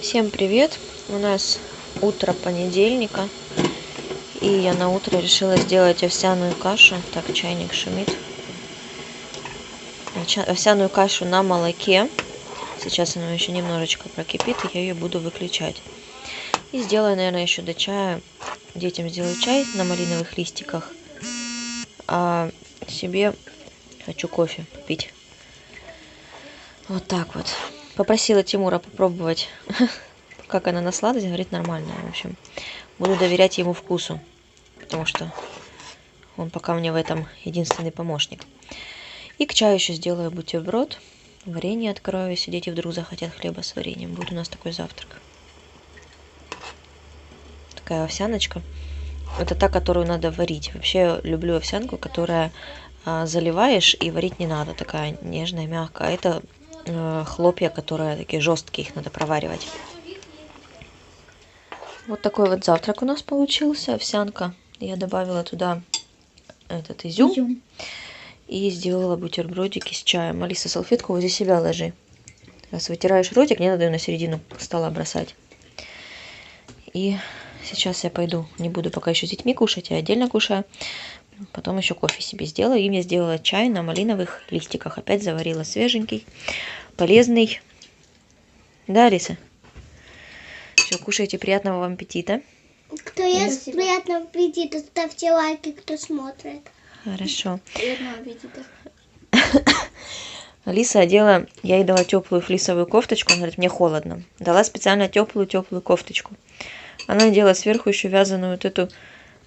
Всем привет! У нас утро понедельника, и я на утро решила сделать овсяную кашу. Так, чайник шумит. Овсяную кашу на молоке. Сейчас она еще немножечко прокипит, и я ее буду выключать. И сделаю, наверное, еще до чая. Детям сделаю чай на малиновых листиках, а себе хочу кофе попить. Вот так вот. Попросила Тимура попробовать, как она на сладость, говорит, нормальная. В общем, буду доверять ему вкусу, потому что он пока мне в этом единственный помощник. И к чаю еще сделаю бутерброд, варенье открою, если дети вдруг захотят хлеба с вареньем. Будет у нас такой завтрак. Такая овсяночка. Это та, которую надо варить. Вообще я люблю овсянку, которая заливаешь и варить не надо. Такая нежная, мягкая. А это хлопья, которые такие жесткие, их надо проваривать. Вот такой вот завтрак у нас получился. Овсянка. Я добавила туда этот изюм. И сделала бутербродики с чаем. Алиса, салфетку возле себя ложи. Раз вытираешь ротик, не надо ее на середину стола бросать. И сейчас я пойду. Не буду пока еще с детьми кушать, я отдельно кушаю. Потом еще кофе себе сделаю. Им я сделала чай на малиновых листиках. Опять заварила свеженький, полезный. Да, Алиса? Все, кушайте. Приятного вам аппетита. Кто ест, приятного аппетита. Ставьте лайки, кто смотрит. Хорошо. Приятного аппетита. Алиса одела, я ей дала теплую флисовую кофточку. Она говорит, мне холодно. Дала специально теплую кофточку. Она надела сверху еще вязаную вот эту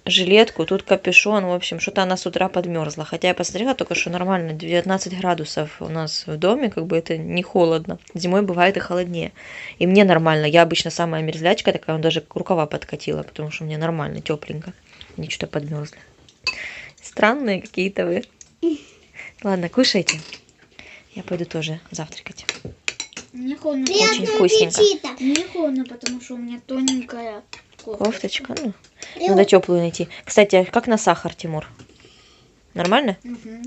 жилетку. Тут капюшон. В общем, что-то она с утра подмерзла. Хотя я посмотрела только, что нормально. 19 градусов у нас в доме. Как бы это не холодно. Зимой бывает и холоднее. И мне нормально. Я обычно самая мерзлячка такая. Он даже рукава подкатила. Потому что мне нормально, тепленько. Они что-то подмерзли. Странные какие-то вы. Ладно, кушайте. Я пойду тоже завтракать. Мне холодно. Очень вкусненько. Мне холодно, потому что у меня тоненькая кофточка. Ну, надо теплую найти. Кстати, как на сахар, Тимур? Нормально? Угу.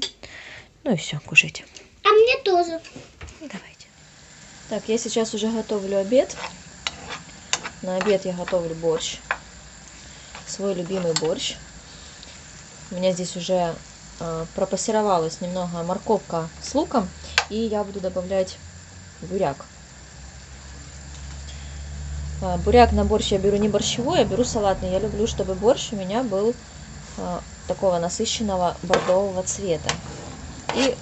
Ну и все, кушайте. А мне тоже. Давайте. Так, я сейчас уже готовлю обед. На обед я готовлю борщ. Свой любимый борщ. У меня здесь уже пропассеровалась немного морковка с луком. И я буду добавлять буряк. Буряк на борщ я беру не борщевой, а беру салатный. Я люблю, чтобы борщ у меня был такого насыщенного бордового цвета. И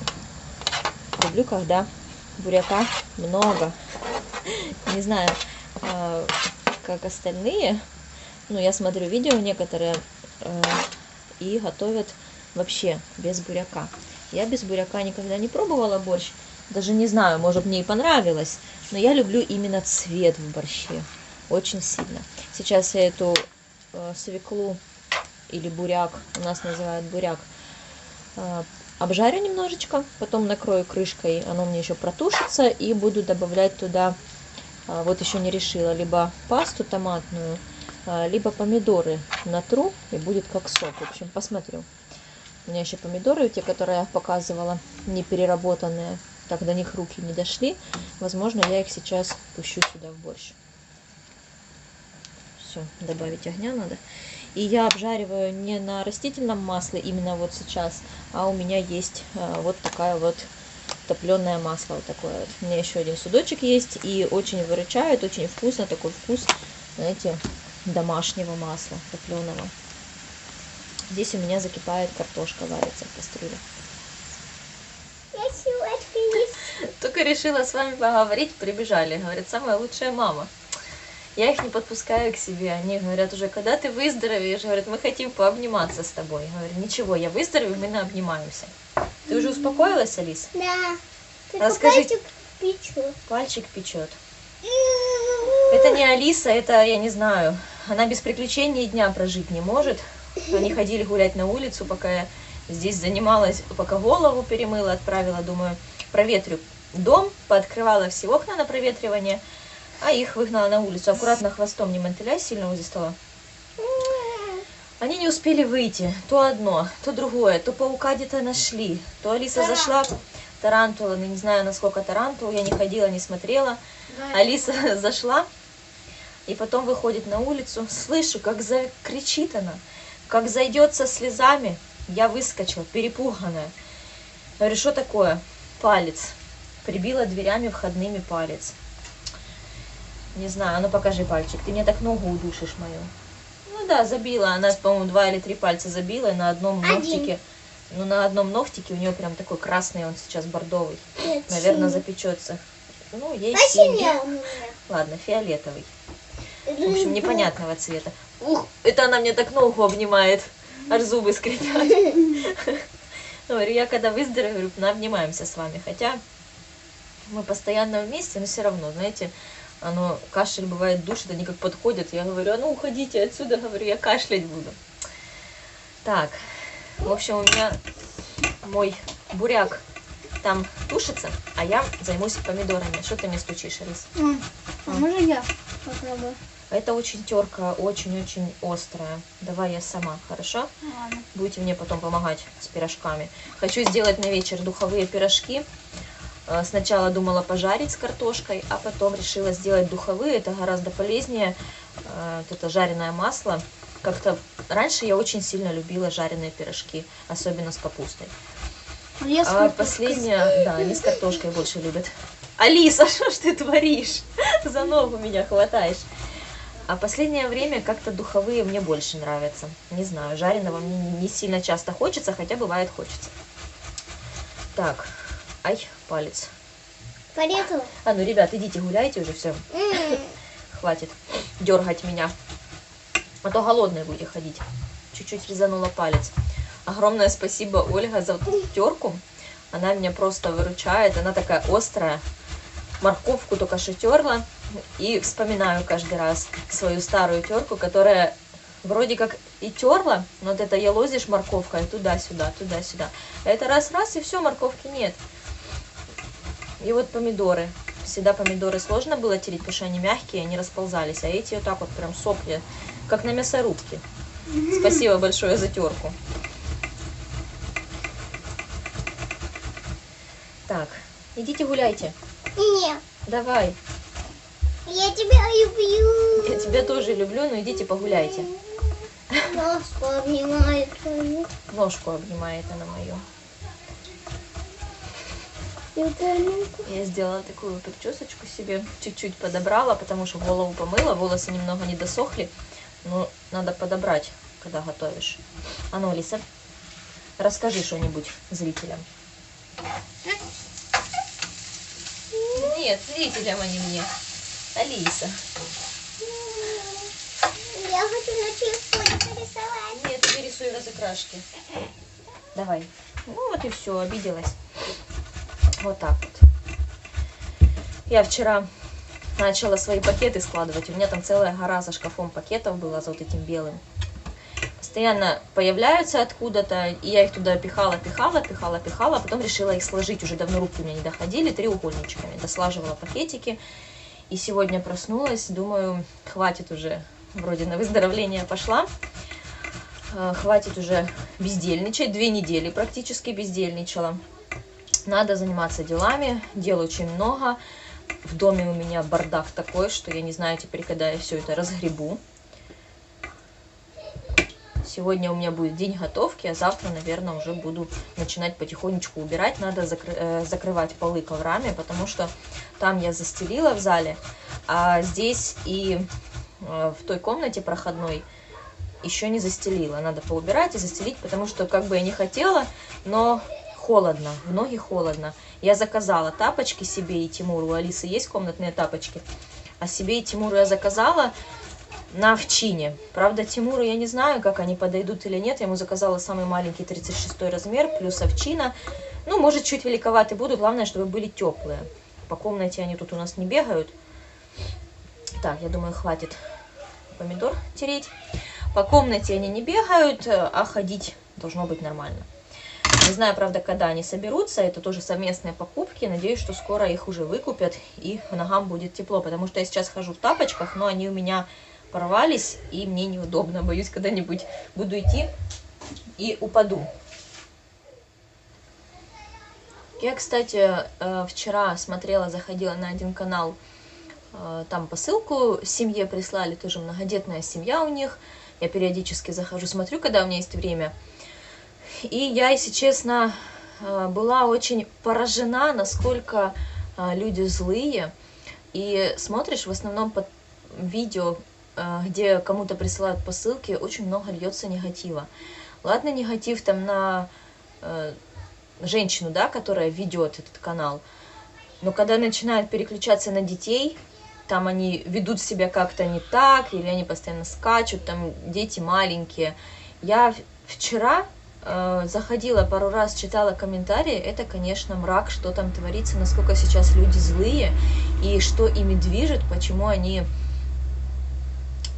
люблю, когда буряка много. Не знаю, как остальные. Но я смотрю видео некоторые и готовят вообще без буряка. Я без буряка никогда не пробовала борщ. Даже не знаю, может, мне и понравилось. Но я люблю именно цвет в борще. Очень сильно. Сейчас я эту свеклу или буряк, у нас называют буряк, обжарю немножечко. Потом накрою крышкой, оно мне еще протушится. И буду добавлять туда, вот еще не решила, либо пасту томатную, либо помидоры натру. И будет как сок. В общем, посмотрю. У меня еще помидоры, те, которые я показывала, не переработанные, так до них руки не дошли. Возможно, я их сейчас пущу сюда в борщ. Все, добавить огня надо. И я обжариваю не на растительном масле именно вот сейчас, а у меня есть вот такая вот топленое масло. Вот такое вот. У меня еще один судочек есть, и очень выручает, очень вкусно. Такой вкус, знаете, домашнего масла топленого. Здесь у меня закипает картошка, варится в кастрюле. Только решила с вами поговорить, прибежали. Говорят, самая лучшая мама. Я их не подпускаю к себе. Они говорят уже, когда ты выздоровеешь, говорят, мы хотим пообниматься с тобой. Я говорю, ничего, я выздоровею, мы наобнимаемся. Ты уже успокоилась, Алис? Да. Расскажи. Пальчик печет. Пальчик печет. Это не Алиса, это, я не знаю, она без приключений дня прожить не может. Они ходили гулять на улицу, пока я здесь занималась, пока голову перемыла, отправила, думаю, проветрю дом, пооткрывала все окна на проветривание, а их выгнала на улицу. Аккуратно хвостом не мотыляй сильно возле стола. Они не успели выйти. То одно, то другое, то паука где-то нашли, то Алиса зашла, тарантула, не знаю, насколько тарантул, я не ходила, не смотрела. Алиса зашла, И потом выходит на улицу, слышу, как закричит она, как зайдет со слезами. Я выскочила, перепуганная. Говорю, что такое? Палец. Прибила дверями входными палец. Не знаю, ну покажи пальчик. Ты мне так ногу удушишь мою. Ну да, забила. Она, по-моему, 2 или 3 пальца забила. И на одном ногтике... Ну, на одном ногтике у нее прям такой красный, он сейчас бордовый. Нет, Наверное, синий. запечется. Ну, есть А синий. синий у меня. Ладно, фиолетовый. В общем, непонятного цвета. Ух, это она мне так ногу обнимает. Аж зубы скрипят. Говорю, я когда выздоровею, обнимаемся с вами. Хотя мы постоянно вместе, но все равно, знаете, оно, кашель бывает душит, они как подходят. Я говорю, а ну уходите отсюда, говорю, я кашлять буду. Так, в общем, у меня мой буряк там тушится, а я займусь помидорами. Что ты мне стучишь, Алис? А можно я попробую? Это очень терка, очень-очень острая. Давай я сама, хорошо? Ладно. Будете мне потом помогать с пирожками. Хочу сделать на вечер духовые пирожки. Сначала думала пожарить с картошкой, а потом решила сделать духовые. Это гораздо полезнее. Вот это жареное масло. Как-то раньше я очень сильно любила жареные пирожки, особенно с капустой. А последнее, да, они с картошкой больше любят. Алиса, что ж ты творишь? За ногу меня хватаешь. А последнее время как-то духовые мне больше нравятся. Не знаю, жареного мне не сильно часто хочется, хотя бывает хочется. Так, ай, палец. Порезала? А, ну, ребят, идите гуляйте уже, все. Хватит дергать меня. А то голодные будете ходить. Чуть-чуть резанула палец. Огромное спасибо, Ольга, за вот эту терку. Она меня просто выручает. Она такая острая. Морковку только что терла. И вспоминаю каждый раз свою старую терку, которая вроде как и терла, но вот это елозишь морковкой туда-сюда, туда-сюда. А это раз-раз, и все, морковки нет. И вот помидоры. Всегда помидоры сложно было тереть, потому что они мягкие, они расползались. А эти вот так вот прям сопли, как на мясорубке. Спасибо большое за терку. Так, идите гуляйте. Нет. Давай. Я тебя люблю. Я тебя тоже люблю, но идите погуляйте. Ножку обнимает твою. Ножку обнимает она мою. Я сделала такую причесочку себе, чуть-чуть подобрала, потому что голову помыла, волосы немного не досохли, но надо подобрать, когда готовишь. А ну, Алиса, расскажи что-нибудь зрителям. Нет, зрителям, а не мне. Алиса. Я хочу на телефоне порисовать. Нет, ты рисуй разукрашки. Давай. Ну вот и все, обиделась. Вот так вот. Я вчера начала свои пакеты складывать. У меня там целая гора за шкафом пакетов была, за вот этим белым. Постоянно появляются откуда-то, и я их туда пихала, а потом решила их сложить. Уже давно руки у меня не доходили, треугольничками. Дослаживала пакетики. И сегодня проснулась, думаю, хватит уже, вроде на выздоровление пошла. Хватит уже бездельничать. 2 недели практически бездельничала. Надо заниматься делами, дел очень много. В доме у меня бардак такой, что я не знаю теперь, когда я все это разгребу. Сегодня у меня будет день готовки, а завтра, наверное, уже буду начинать потихонечку убирать. Надо закрывать полы коврами, потому что там я застелила в зале, а здесь и в той комнате проходной еще не застелила. Надо поубирать и застелить, потому что как бы я не хотела, но холодно, в ноги холодно. Я заказала тапочки себе и Тимуру. У Алисы есть комнатные тапочки, а себе и Тимуру я заказала на овчине. Правда, Тимуру я не знаю, как они подойдут или нет. Я ему заказала самый маленький 36 размер, плюс овчина. Ну, может, чуть великоваты будут. Главное, чтобы были теплые. По комнате они тут у нас не бегают. Так, я думаю, хватит помидор тереть. По комнате они не бегают, а ходить должно быть нормально. Не знаю, правда, когда они соберутся. Это тоже совместные покупки. Надеюсь, что скоро их уже выкупят и ногам будет тепло. Потому что я сейчас хожу в тапочках, но они у меня порвались, и мне неудобно. Боюсь, когда-нибудь буду идти и упаду. Я, кстати, вчера смотрела, заходила на один канал там посылку семье прислали, тоже многодетная семья у них. Я периодически захожу, смотрю, когда у меня есть время. И я, если честно, была очень поражена, насколько люди злые. И смотришь, в основном под видео, где кому-то присылают посылки, очень много льется негатива. Ладно, негатив там на женщину, да, которая ведет этот канал, но когда начинают переключаться на детей, там они ведут себя как-то не так, или они постоянно скачут, там дети маленькие. Я вчера заходила пару раз, читала комментарии, это, конечно, мрак, что там творится, насколько сейчас люди злые, и что ими движет, почему они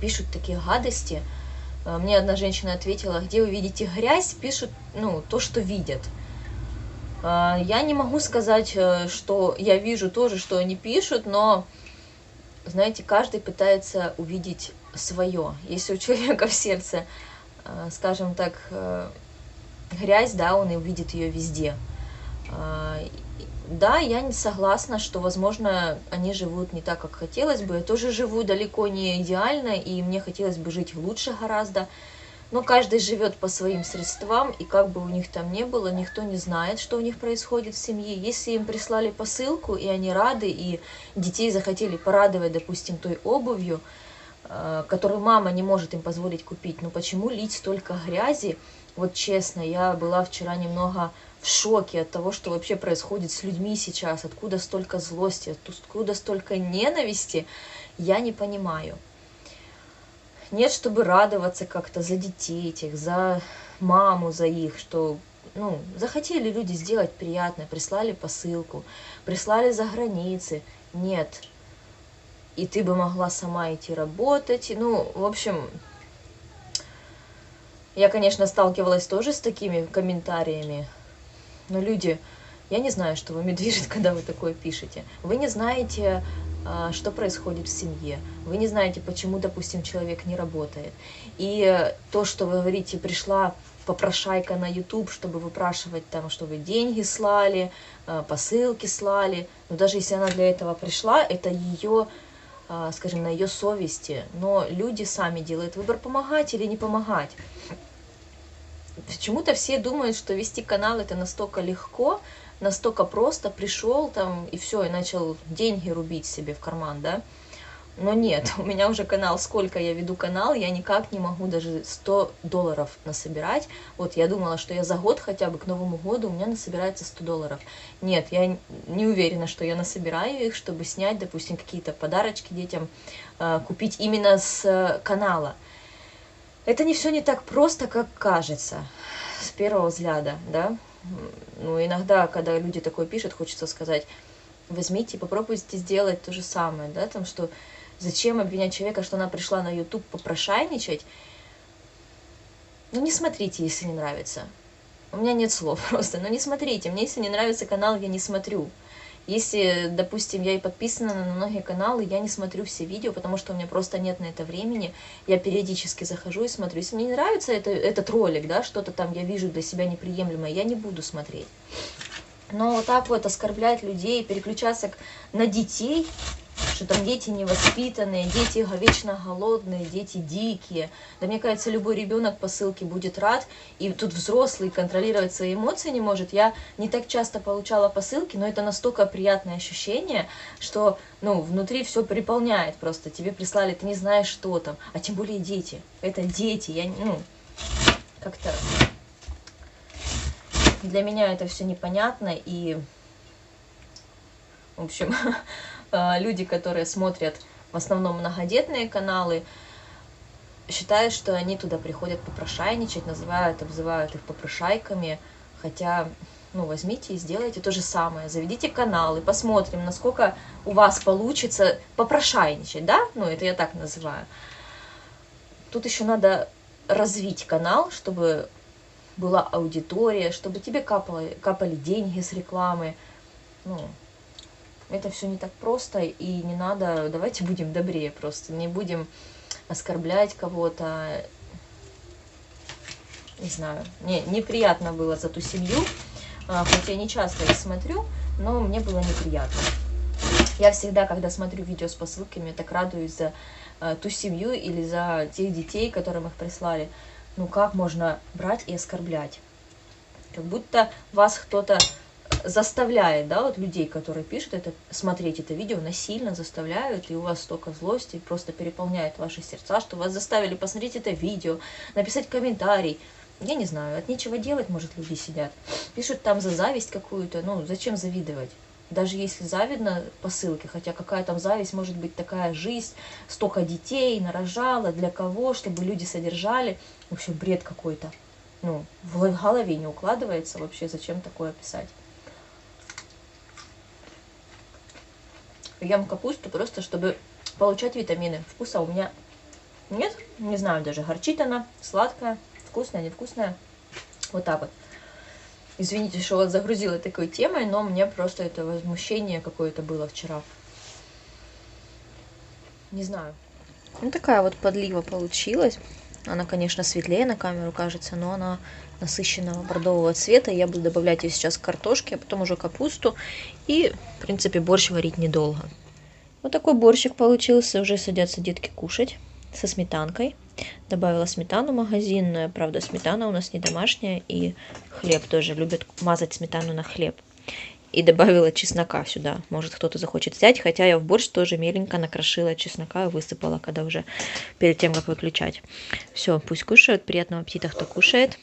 пишут такие гадости. Мне одна женщина ответила: где вы видите грязь, пишут, ну, то, что видят. Я не могу сказать, что я вижу тоже, что они пишут, но, знаете, каждый пытается увидеть свое. Если у человека в сердце, скажем так, грязь, да, он и увидит ее везде. Да, я не согласна, что, возможно, они живут не так, как хотелось бы. Я тоже живу далеко не идеально, и мне хотелось бы жить лучше гораздо. Но каждый живет по своим средствам, и как бы у них там ни было, никто не знает, что у них происходит в семье. Если им прислали посылку, и они рады, и детей захотели порадовать, допустим, той обувью, которую мама не может им позволить купить, ну почему лить столько грязи? Вот честно, я была вчера немного в шоке от того, что вообще происходит с людьми сейчас, откуда столько злости, откуда столько ненависти, я не понимаю. Нет, чтобы радоваться как-то за детей этих, за маму, за их, что, ну, захотели люди сделать приятное, прислали посылку, прислали за границы, нет. И ты бы могла сама идти работать, ну, в общем, я, конечно, сталкивалась тоже с такими комментариями, но люди, я не знаю, что вами движет, когда вы такое пишете. Вы не знаете, что происходит в семье. Вы не знаете, почему, допустим, человек не работает. И то, что вы говорите, пришла попрошайка на YouTube, чтобы выпрашивать там, чтобы деньги слали, посылки слали. Но даже если она для этого пришла, это ее, скажем, на ее совести. Но люди сами делают выбор, помогать или не помогать. Почему-то все думают, что вести канал это настолько легко, настолько просто, пришел там и все, и начал деньги рубить себе в карман, да? Но нет, у меня уже канал, сколько я веду канал, я никак не могу даже $100 насобирать. Вот я думала, что я за год хотя бы к Новому году у меня насобирается $100. Нет, я не уверена, что я насобираю их, чтобы снять, допустим, какие-то подарочки детям, купить именно с канала. Это не все не так просто, как кажется, с первого взгляда, да? Ну, иногда, когда люди такое пишут, хочется сказать: возьмите, попробуйте сделать то же самое, да, там, что зачем обвинять человека, что она пришла на YouTube попрошайничать. Ну, не смотрите, если не нравится. У меня нет слов просто, но не смотрите. Мне, если не нравится канал, я не смотрю. Если, допустим, я и подписана на многие каналы, я не смотрю все видео, потому что у меня просто нет на это времени. Я периодически захожу и смотрю. Если мне не нравится этот ролик, да, что-то там я вижу для себя неприемлемое, я не буду смотреть. Но вот так вот оскорблять людей, переключаться на детей, что там дети невоспитанные, дети вечно голодные, дети дикие. Да мне кажется, любой ребенок по ссылке будет рад, и тут взрослый контролировать свои эмоции не может. Я не так часто получала посылки, но это настолько приятное ощущение, что, ну, внутри все переполняет просто. Тебе прислали, ты не знаешь, что там, а тем более дети. Это дети, я, ну, как-то для меня это все непонятно, и, в общем, люди, которые смотрят в основном многодетные каналы, считают, что они туда приходят попрошайничать, обзывают их попрошайками, хотя, ну, возьмите и сделайте то же самое, заведите канал и посмотрим, насколько у вас получится попрошайничать, да, ну, это я так называю. Тут еще надо развить канал, чтобы была аудитория, чтобы тебе капали деньги с рекламы, ну, это все не так просто, и не надо, давайте будем добрее просто, не будем оскорблять кого-то, не знаю, мне неприятно было за ту семью, хотя я не часто их смотрю, но мне было неприятно. Я всегда, когда смотрю видео с посылками, так радуюсь за ту семью или за тех детей, которым их прислали. Ну как можно брать и оскорблять? Как будто вас кто-то заставляет, да, вот людей, которые пишут это, смотреть это видео, насильно заставляют, и у вас столько злости, просто переполняет ваши сердца, что вас заставили посмотреть это видео, написать комментарий. Я не знаю, от нечего делать, может, люди сидят. Пишут там за зависть какую-то, ну, зачем завидовать? Даже если завидно посылке, хотя какая там зависть, может быть, такая жизнь, столько детей нарожала, для кого, чтобы люди содержали. В общем, бред какой-то. Ну, в голове не укладывается вообще, зачем такое писать. Ем капусту просто, чтобы получать витамины. Вкуса у меня нет, не знаю даже, горчит она, сладкая, вкусная, невкусная. Вот так вот. Извините, что вот загрузила такой темой, но мне просто это возмущение какое-то было вчера. Не знаю. Ну, такая вот подлива получилась. Она, конечно, светлее на камеру кажется, но она насыщенного бордового цвета. Я буду добавлять ее сейчас к картошке, а потом уже капусту. И, в принципе, борщ варить недолго. Вот такой борщик получился. Уже садятся детки кушать со сметанкой. Добавила сметану магазинную. Правда, сметана у нас не домашняя. И хлеб тоже любят мазать сметану на хлеб. И добавила чеснока сюда. Может, кто-то захочет взять. Хотя я в борщ тоже меленько накрошила чеснока и высыпала, когда уже перед тем, как выключать. Все, пусть кушают. Приятного аппетита, кто кушает.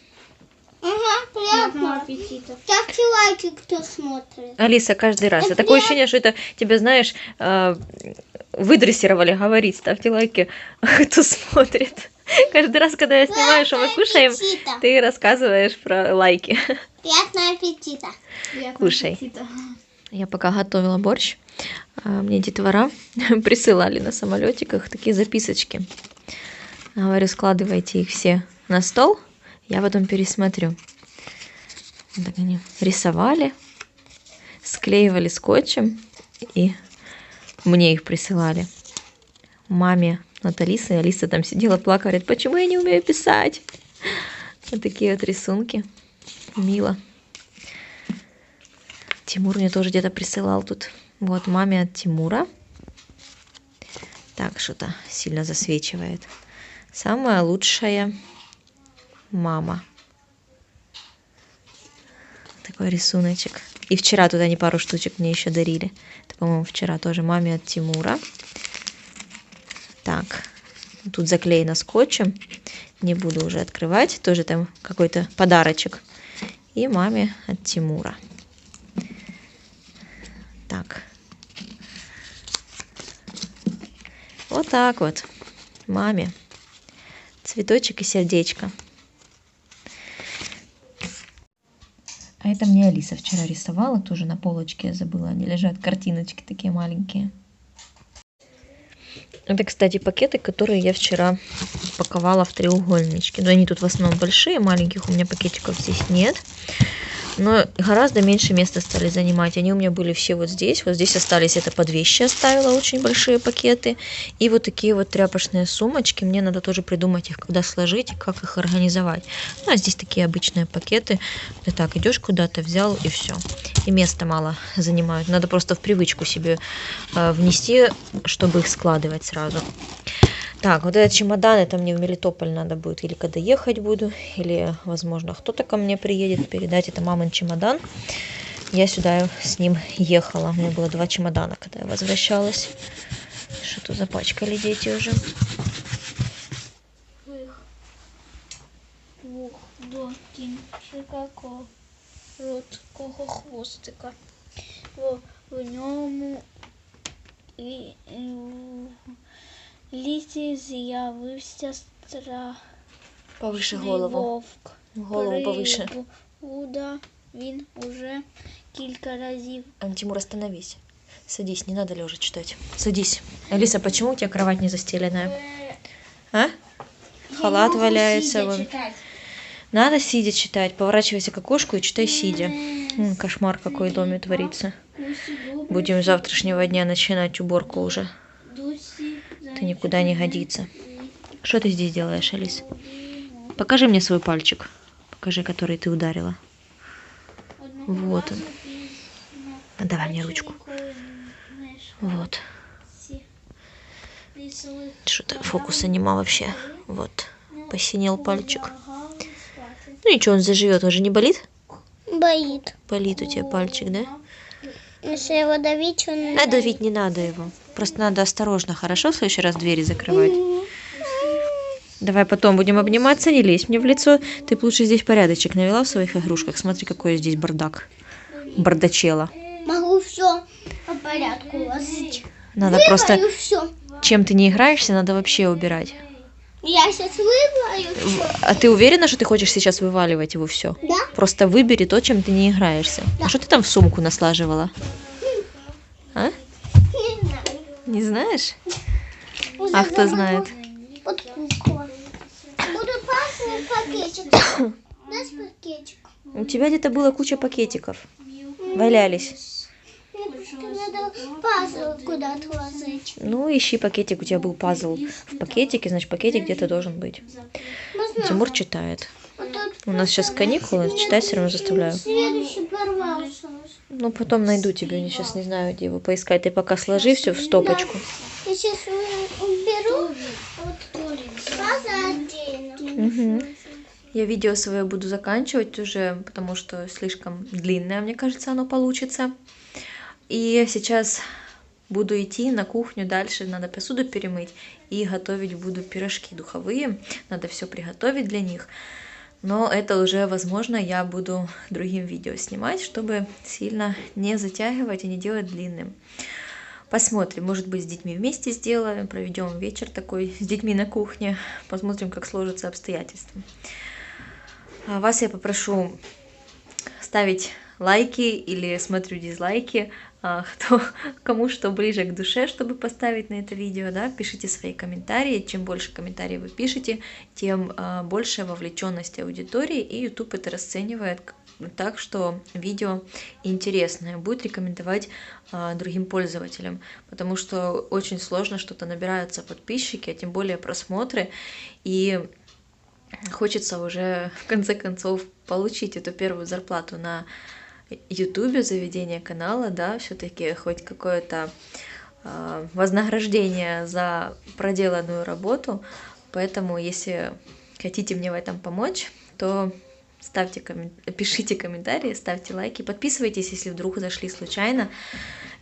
Ага, приятного аппетита. Ставьте лайки, кто смотрит. Алиса, каждый раз. Это такое ощущение, что это тебя, знаешь, выдрессировали говорить. Ставьте лайки, кто смотрит. Каждый раз, когда я снимаю, что мы кушаем, ты рассказываешь про лайки. Приятного аппетита. Кушай. Я пока готовила борщ, мне детвора присылали на самолетиках такие записочки. Говорю, складывайте их все на стол, я потом пересмотрю. Так они рисовали, склеивали скотчем и мне их присылали. Маме от Алисы. Алиса там сидела, плакала, говорит, почему я не умею писать? Вот такие вот рисунки. Мило. Тимур мне тоже где-то присылал тут. Вот маме от Тимура. Так, что-то сильно засвечивает. Самая лучшая мама. Такой рисуночек. И вчера тут они пару штучек мне еще дарили. Это, по-моему, вчера тоже маме от Тимура. Так, тут заклеено скотчем. Не буду уже открывать. Тоже там какой-то подарочек. И маме от Тимура. Так. Вот так вот. Маме. Цветочек и сердечко. А это мне Алиса вчера рисовала. Тоже на полочке я забыла. Они лежат. Картиночки такие маленькие. Это, кстати, пакеты, которые я вчера паковала в треугольнички. Но они тут в основном большие, маленьких у меня пакетиков здесь нет. Но гораздо меньше места стали занимать. Они у меня были все вот здесь. Вот здесь остались, это под вещи оставила, очень большие пакеты. И вот такие вот тряпочные сумочки. Мне надо тоже придумать их, когда сложить и как их организовать. Ну, а здесь такие обычные пакеты. Ты так идешь куда-то, взял и все. И места мало занимают. Надо просто в привычку себе внести, чтобы их складывать сразу. Так, вот этот чемодан, это мне в Мелитополь надо будет, или когда ехать буду, или, возможно, кто-то ко мне приедет передать. Это мамин чемодан. Я сюда с ним ехала. У меня было 2 чемодана, когда я возвращалась. Что-то запачкали дети уже. Короткого хвостика. В ньому лісі з'явився Повыше голову. вовк. Голову повыше. Куда він уже кілька разів. Тимур, остановись. Садись, не надо лежа читать. Садись. Алиса, почему у тебя кровать не застеленная? А? Халат валяется. Вон. Надо сидя читать. Поворачивайся к окошку и читай сидя. Кошмар какой в доме творится. Будем с завтрашнего дня начинать уборку уже. Это никуда не годится. Что ты здесь делаешь, Алис? Покажи мне свой пальчик. Покажи, который ты ударила. Вот он. Давай мне ручку. Вот. Что-то фокуса нема вообще. Вот. Посинел пальчик. Ну ничего, он заживет. Он же не болит? Боит. Болит у тебя пальчик, да? Если его давить, он... А давить не надо его. Просто надо осторожно, хорошо, в следующий раз двери закрывать. Давай потом будем обниматься, не лезь мне в лицо. Ты б лучше здесь порядочек навела в своих игрушках. Смотри, какой здесь бардак. Бардачела. Могу все по порядку ложить. Надо просто, Все. чем ты не играешься, надо вообще убирать. Я сейчас выбраю все. А ты уверена, что ты хочешь сейчас вываливать его все? Да? Просто выбери то, чем ты не играешься. А что ты там в сумку наслаживала? А? Не знаю. Не знаешь? Уже А кто знает? под куклу. Буду пасывать пакетик. Дай пакетик. У тебя где-то была куча пакетиков. Валялись. Надо пазл куда-то ложить. Ну, ищи пакетик. У тебя был пазл в пакетике, значит, пакетик где-то должен быть. Тимур читает. Вот тут У нас сейчас каникулы, читать все равно заставляю. следующий порвался. Ну, потом найду тебе, я сейчас не знаю, где его поискать. Ты пока сложи все в стопочку. Я сейчас уберу. Вот пазл отдельно. Угу. Я видео свое буду заканчивать уже, потому что слишком длинное, мне кажется, оно получится. И сейчас буду идти на кухню дальше, надо посуду перемыть и готовить буду пирожки духовые. Надо все приготовить для них. Но это уже, возможно, я буду другим видео снимать, чтобы сильно не затягивать и не делать длинным. Посмотрим, может быть, с детьми вместе сделаем, проведем вечер такой с детьми на кухне, посмотрим, как сложатся обстоятельства. А вас я попрошу ставить лайки или смотрю дизлайки, кому что ближе к душе, чтобы поставить на это видео, да, пишите свои комментарии, чем больше комментариев вы пишете, тем больше вовлеченность аудитории, и YouTube это расценивает так, что видео интересное, будет рекомендовать другим пользователям, потому что очень сложно что-то набираются подписчики, а тем более просмотры, и хочется уже в конце концов получить эту первую зарплату на YouTube, заведение канала, да, все-таки хоть какое-то вознаграждение за проделанную работу. Поэтому, если хотите мне в этом помочь, то пишите комментарии, ставьте лайки, подписывайтесь, если вдруг зашли случайно.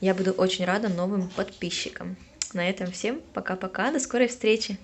Я буду очень рада новым подписчикам. На этом всем пока-пока, до скорой встречи!